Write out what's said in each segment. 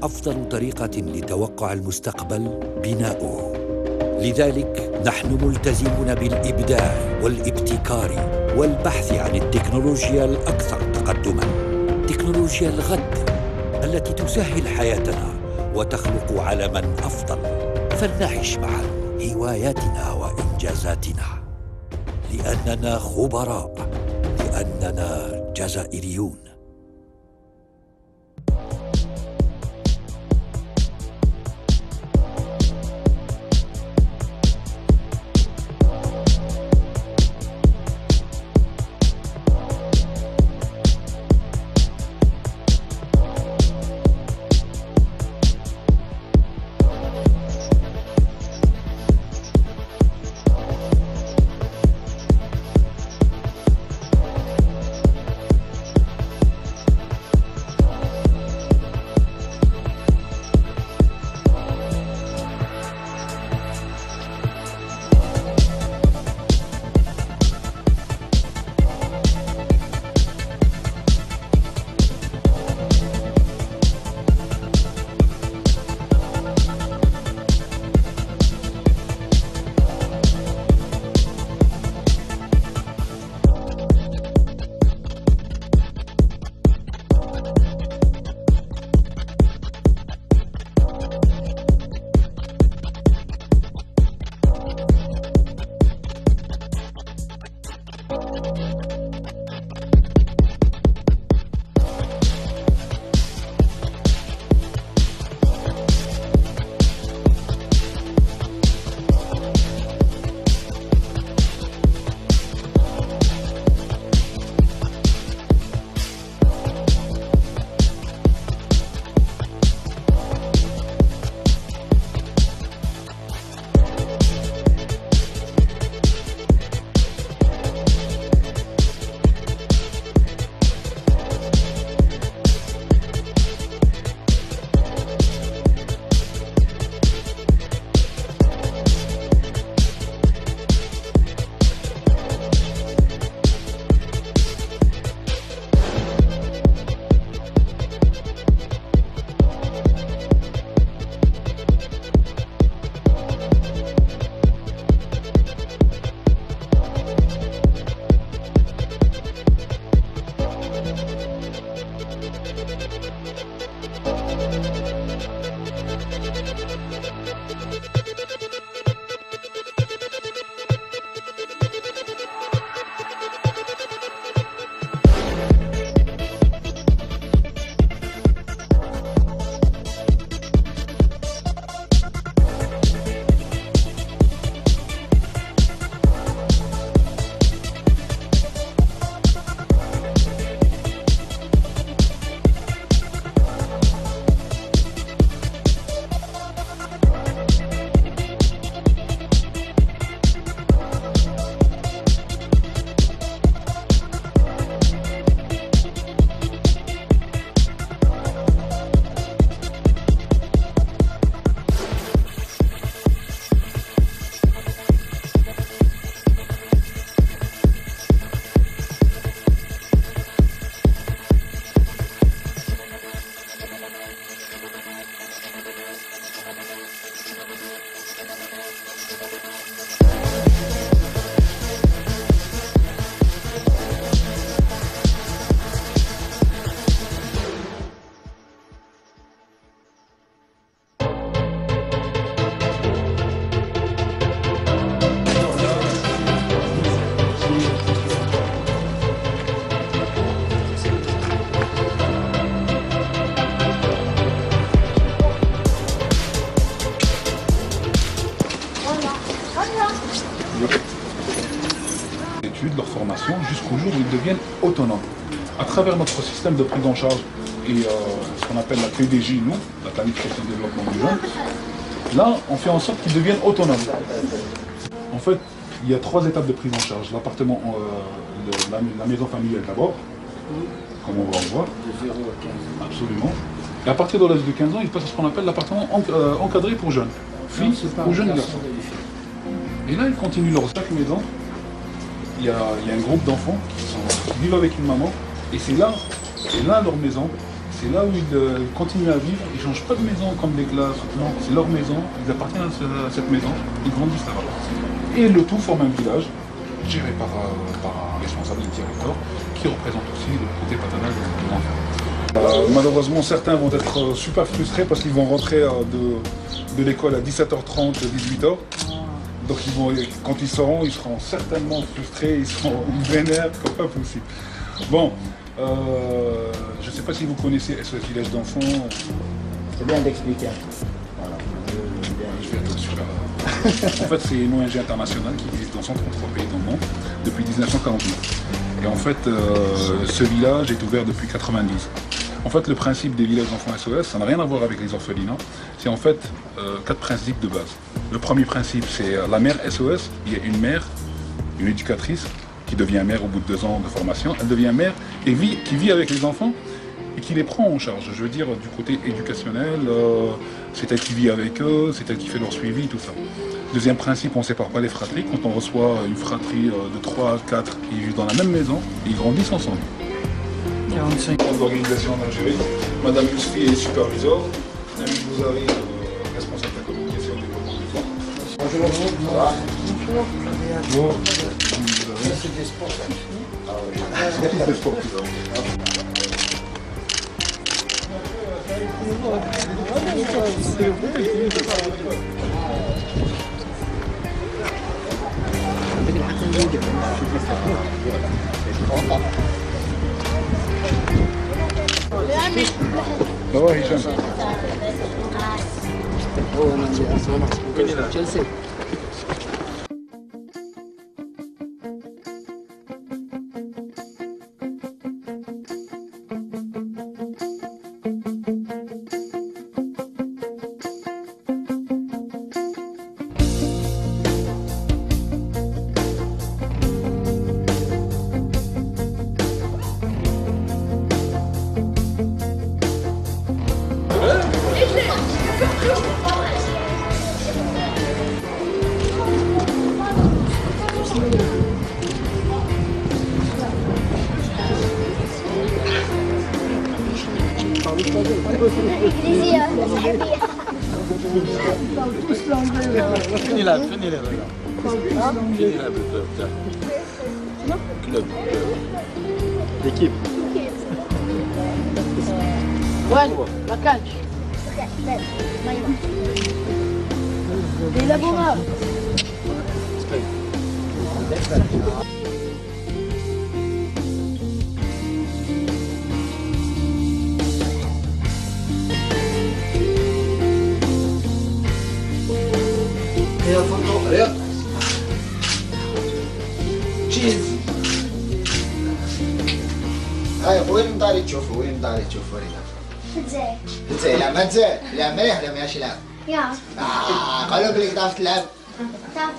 أفضل طريقة لتوقع المستقبل بناؤه. لذلك نحن ملتزمون بالإبداع والابتكار والبحث عن التكنولوجيا الأكثر تقدماً، تكنولوجيا الغد التي تسهل حياتنا وتخلق عالماً أفضل. فلنعش معاً هواياتنا وإنجازاتنا، لأننا خبراء، لأننا جزائريون. Leur formation jusqu'au jour où ils deviennent autonomes. À travers notre système de prise en charge et ce qu'on appelle la PDJ, nous, la planification de développement du jeune, là, on fait en sorte qu'ils deviennent autonomes. En fait, il y a 3 étapes de prise en charge. L'appartement, la maison familiale d'abord, comme on va en voir. De 0 à 15 ans. Absolument. Et à partir de l'âge de 15 ans, ils passent à ce qu'on appelle l'appartement encadré pour jeunes. Filles ou jeunes garçons. Et là, ils continuent leurs 5 maisons. Il y a un groupe d'enfants qui vivent avec une maman. Et c'est là leur maison. c'est là où ils continuent à vivre. Ils ne changent pas de maison comme des classes. Non, c'est leur maison. Ils appartiennent à cette maison. Ils grandissent là-bas. Et le tout forme un village géré par un responsable du territoire qui représente aussi le côté paternel de l'enfant. Malheureusement, certains vont être super frustrés parce qu'ils vont rentrer de l'école à 17h30, 18h. Donc quand ils seront certainement frustrés, ils seront vénères comme pas possible. Bon, je ne sais pas si vous connaissez SOS Village d'enfants. C'est bien d'expliquer. Voilà. Je vais être super. En fait, c'est une ONG internationale qui existe dans 133 pays dans le monde depuis 1949. Et en fait, ce village est ouvert depuis 1990. En fait, le principe des villages d'enfants SOS, ça n'a rien à voir avec les orphelinats. C'est en fait 4 principes de base. Le premier principe, c'est la mère SOS. Il y a une mère, une éducatrice, qui devient mère au bout de 2 ans de formation. Elle devient mère et qui vit avec les enfants et qui les prend en charge. Je veux dire, du côté éducationnel, c'est elle qui vit avec eux, c'est elle qui fait leur suivi, tout ça. Deuxième principe, on ne sépare pas les fratries. Quand on reçoit une fratrie de 3 à 4, ils vivent dans la même maison et ils grandissent ensemble. 45 ans d'organisation en Algérie. Madame Yousfi est superviseur. Nabil Bouzari, responsable de la communication et développement du fonds. Bonjour. Bonjour. C'est des sports. C'est des sports. Ça va, Hicham? Chelsea. L'équipe. Ouais, la canne. Et la bombe. يا فندق رياض تشيز هاي وين مداري تشوفه وين مداري تشوفه رياض زين زين لا ما تزين لا مليح ولا ماشي لعب يا قالوا لك تعرف تلعب تعرف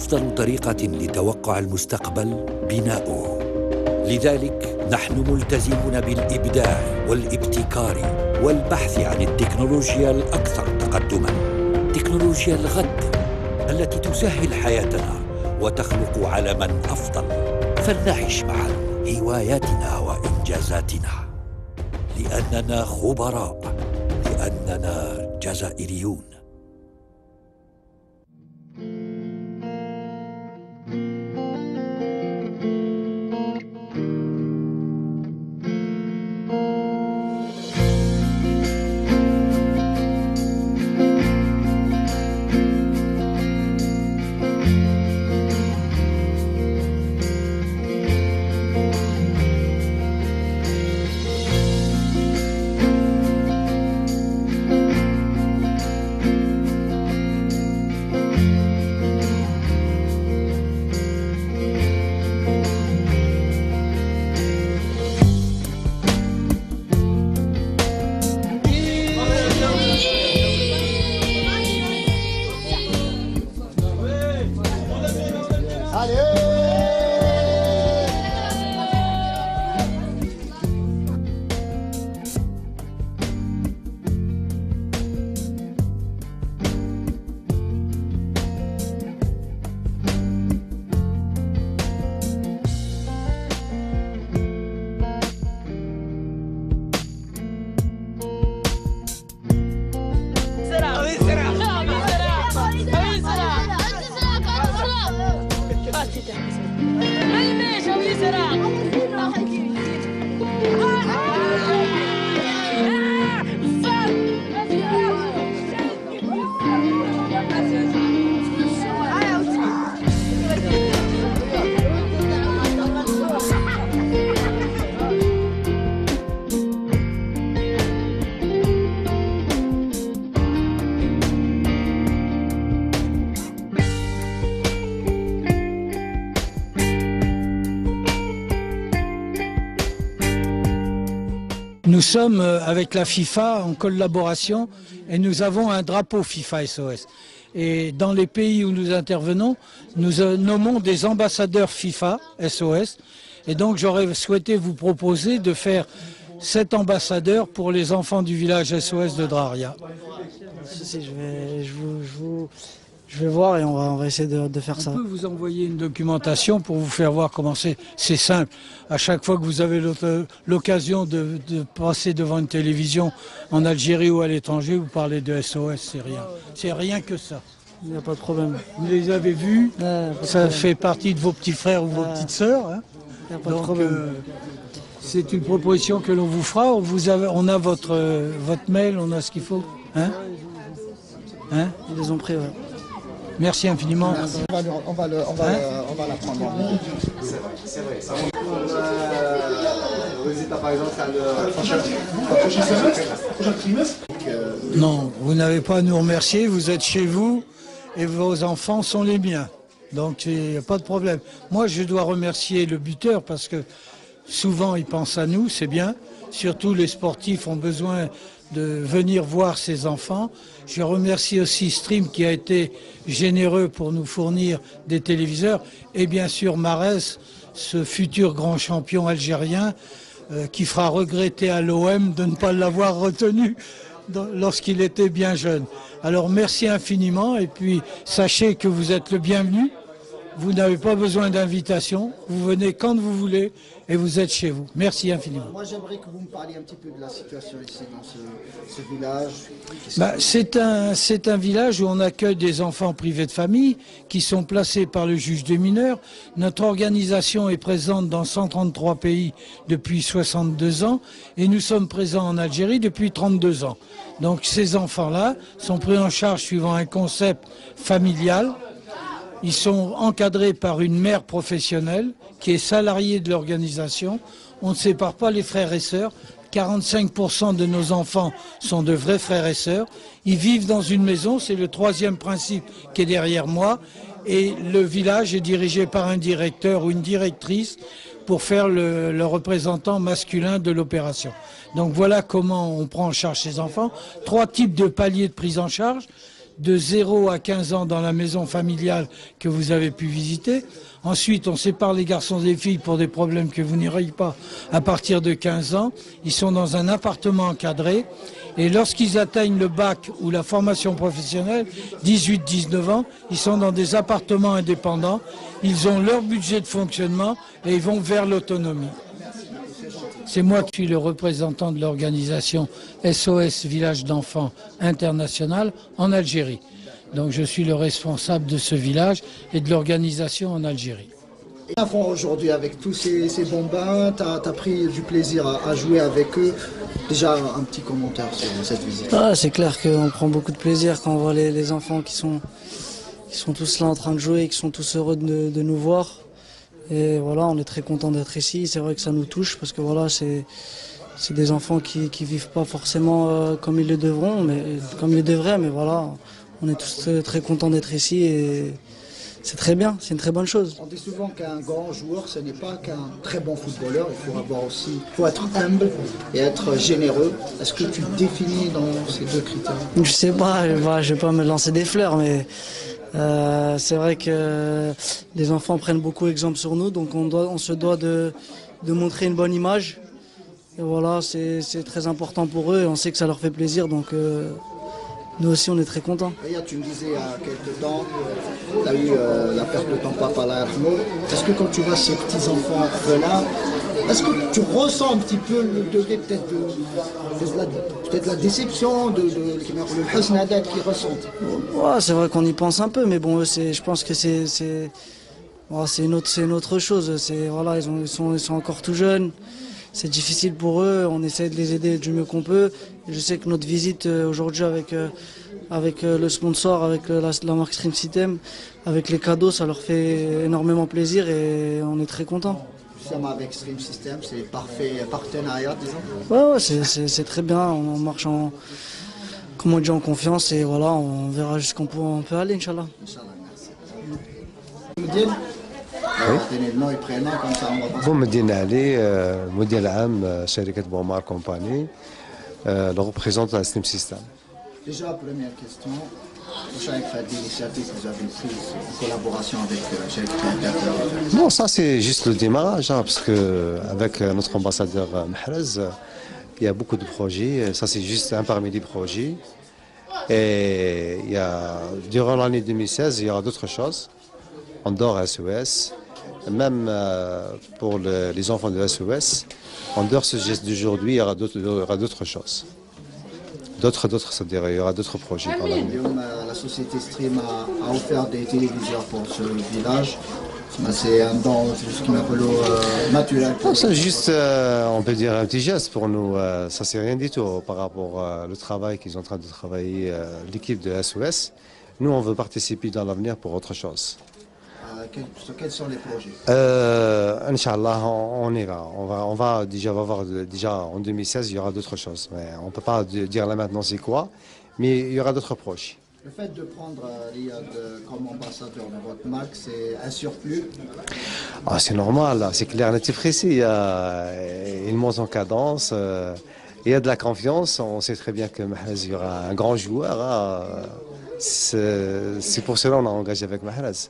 أفضل طريقة لتوقع المستقبل بناؤه. لذلك نحن ملتزمون بالإبداع والابتكار والبحث عن التكنولوجيا الأكثر تقدماً، تكنولوجيا الغد التي تسهل حياتنا وتخلق عالماً أفضل. فلنعش معاً هواياتنا وإنجازاتنا، لأننا خبراء، لأننا جزائريون. Nous sommes avec la FIFA en collaboration et nous avons un drapeau FIFA SOS. Et dans les pays où nous intervenons, nous nommons des ambassadeurs FIFA SOS. Et donc j'aurais souhaité vous proposer de faire cet ambassadeur pour les enfants du village SOS de Draria. Je vais voir et on va essayer de faire ça. On peut vous envoyer une documentation pour vous faire voir comment c'est. C'est simple. À chaque fois que vous avez l'occasion de passer devant une télévision en Algérie ou à l'étranger, vous parlez de SOS, c'est rien. C'est rien que ça. Il n'y a pas de problème. Vous les avez vus, ça problème. fait partie de vos petits frères ou vos petites sœurs. Hein. Il n'y a pas de problème. C'est une proposition que l'on vous fera. On a votre mail, on a ce qu'il faut. Hein? Hein? Ils les ont pris, ouais. Merci infiniment. On va la prendre. C'est vrai. Résultat, par exemple, prochain trimestre. Non, vous n'avez pas à nous remercier. Vous êtes chez vous et vos enfants sont les miens. Donc il n'y a pas de problème. Moi, je dois remercier le buteur parce que souvent il pense à nous, c'est bien. Surtout les sportifs ont besoin de venir voir ses enfants. Je remercie aussi Stream qui a été généreux pour nous fournir des téléviseurs et bien sûr Marès, ce futur grand champion algérien qui fera regretter à l'OM de ne pas l'avoir retenu lorsqu'il était bien jeune. Alors merci infiniment et puis sachez que vous êtes le bienvenu. Vous n'avez pas besoin d'invitation, vous venez quand vous voulez et vous êtes chez vous. Merci infiniment. Moi j'aimerais que vous me parliez un petit peu de la situation ici dans ce village. C'est un village où on accueille des enfants privés de famille qui sont placés par le juge des mineurs. Notre organisation est présente dans 133 pays depuis 62 ans et nous sommes présents en Algérie depuis 32 ans. Donc ces enfants-là sont pris en charge suivant un concept familial. Ils sont encadrés par une mère professionnelle qui est salariée de l'organisation. On ne sépare pas les frères et sœurs. 45% de nos enfants sont de vrais frères et sœurs. Ils vivent dans une maison, c'est le troisième principe qui est derrière moi. Et le village est dirigé par un directeur ou une directrice pour faire le représentant masculin de l'opération. Donc voilà comment on prend en charge ces enfants. 3 types de paliers de prise en charge. de 0 à 15 ans dans la maison familiale que vous avez pu visiter. Ensuite, on sépare les garçons des filles pour des problèmes que vous n'irez pas à partir de 15 ans. Ils sont dans un appartement encadré. Et lorsqu'ils atteignent le bac ou la formation professionnelle, 18-19 ans, ils sont dans des appartements indépendants. Ils ont leur budget de fonctionnement et ils vont vers l'autonomie. C'est moi qui suis le représentant de l'organisation SOS Village d'enfants international en Algérie. Donc je suis le responsable de ce village et de l'organisation en Algérie. Les enfants aujourd'hui avec tous ces bambins, tu as pris du plaisir à jouer avec eux. Déjà un petit commentaire sur cette visite. Ah, c'est clair qu'on prend beaucoup de plaisir quand on voit les enfants qui sont tous là en train de jouer et qui sont tous heureux de nous voir. Et voilà, on est très content d'être ici. C'est vrai que ça nous touche parce que voilà, c'est des enfants qui vivent pas forcément comme ils le devront, mais comme ils le devraient. Mais voilà, on est tous très contents d'être ici et c'est très bien, c'est une très bonne chose. On dit souvent qu'un grand joueur, ce n'est pas qu'un très bon footballeur. Il faut être humble et être généreux. Est-ce que tu te définis dans ces deux critères? Je sais pas, je vais pas me lancer des fleurs, mais c'est vrai que les enfants prennent beaucoup exemple sur nous, donc on se doit de montrer une bonne image. Et voilà, c'est très important pour eux et on sait que ça leur fait plaisir, donc nous aussi on est très contents. Tu me disais il y a quelques temps, tu as eu la perte de ton papa là. Est-ce que quand tu vois ces petits-enfants là, est-ce que tu ressens un petit peu le degré peut-être la déception, le hasnadat qu'ils ressentent? Ouais, c'est vrai qu'on y pense un peu, mais bon, je pense que c'est une autre chose. Voilà, ils sont encore tout jeunes. C'est difficile pour eux, on essaie de les aider du mieux qu'on peut. Je sais que notre visite aujourd'hui avec le sponsor, avec la marque Stream System, avec les cadeaux, ça leur fait énormément plaisir et on est très contents. Avec Stream System, c'est parfait partenariat, disons. Ouais, c'est très bien, on marche comme on dit, en confiance et voilà, on verra jusqu'où on peut aller, Inch'Allah. بومدين علي مدير العام شركة بومار كومباني le représentant de Stream System. Déjà, première question, chaque initiative que vous avez prise en collaboration avec chaque Bon, ça c'est juste le démarrage, hein, parce que avec notre ambassadeur Mahrez, il y a beaucoup de projets. Ça c'est juste un parmi les projets. Et durant l'année 2016, il y aura d'autres choses. En dehors SOS. Même pour les enfants de SOS, en dehors de ce geste d'aujourd'hui, il y aura d'autres choses. C'est-à-dire il y aura d'autres projets dans l'avenir. La société Stream a offert des téléviseurs pour ce village. C'est un don, ce qu'on appelle naturel. C'est juste, on peut dire, un petit geste pour nous. Ça, c'est rien du tout par rapport au travail qu'ils sont en train de travailler, l'équipe de SOS. Nous, on veut participer dans l'avenir pour autre chose. Quels sont les projets? Inch'Allah, on ira. On va déjà en 2016, il y aura d'autres choses. Mais on ne peut pas dire là maintenant c'est quoi, mais il y aura d'autres projets. Le fait de prendre Riyad comme ambassadeur de votre marque, c'est un surplus? C'est normal, c'est clair, net et précis. Il monte en cadence, il y a de la confiance. On sait très bien que Mahrez il y aura un grand joueur. C'est pour cela qu'on a engagé avec Mahrez.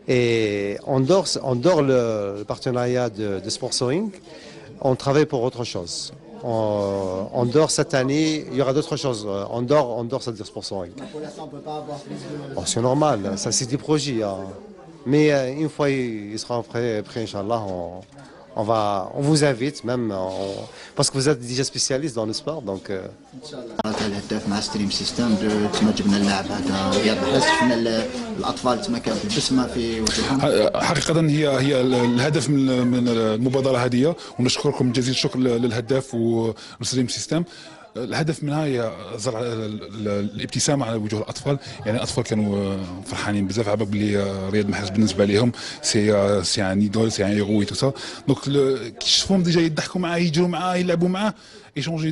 Et on dort le partenariat de sponsoring, on travaille pour autre chose. On dort cette année, il y aura d'autres choses. On dort c'est-à-dire sponsoring. Pour l'instant, on ne peut pas avoir plus de... C'est normal, ça c'est des projets. Hein. Mais une fois ils seront prêts, Inch'Allah, on vous invite même, parce que vous êtes déjà spécialiste dans le sport. Donc, الهداف مع ستريم سيستم تما جبنا اللاعب هذا رياض محرز، شفنا الاطفال تما كانت البسمه في وجههم. حقيقه هي الهدف من المبادره هذه، ونشكركم جزيل الشكر للهداف وستريم سيستم. الهدف منها هي زرع الابتسامه على وجوه الاطفال، يعني الاطفال كانوا فرحانين بزاف على بلي رياض محرز بالنسبه لهم سي ان ايدول، سي ان هيرو تو سا. دونك كي شفتهم ديجا يضحكوا معاه، يجروا معاه، يلعبوا معاه، échanger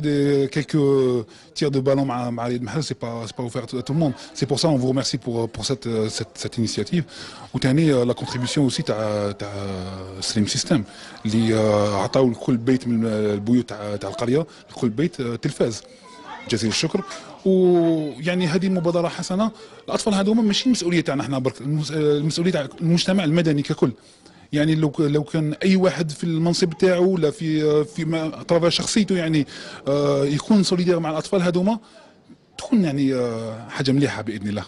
quelques tirs de ballon مع رياض محرز، c'est pas offert à tout le monde. C'est pour ça on vous remercie pour cette initiative. وثاني la contribution aussi تاع سليم سيستم اللي عطاو لكل بيت من البيوت تاع القريه، لكل بيت تلفاز. جزيل الشكر. ويعني هذه مبادره حسنه. الاطفال هذوما ماشي مسؤوليه تاعنا احنا برك، المسؤوليه تاع المجتمع المدني ككل. يعني لو كان اي واحد في المنصب تاعو ولا في طرف شخصيته يعني يكون سوليدير مع الاطفال هذوما، تكون يعني حاجه مليحه باذن الله.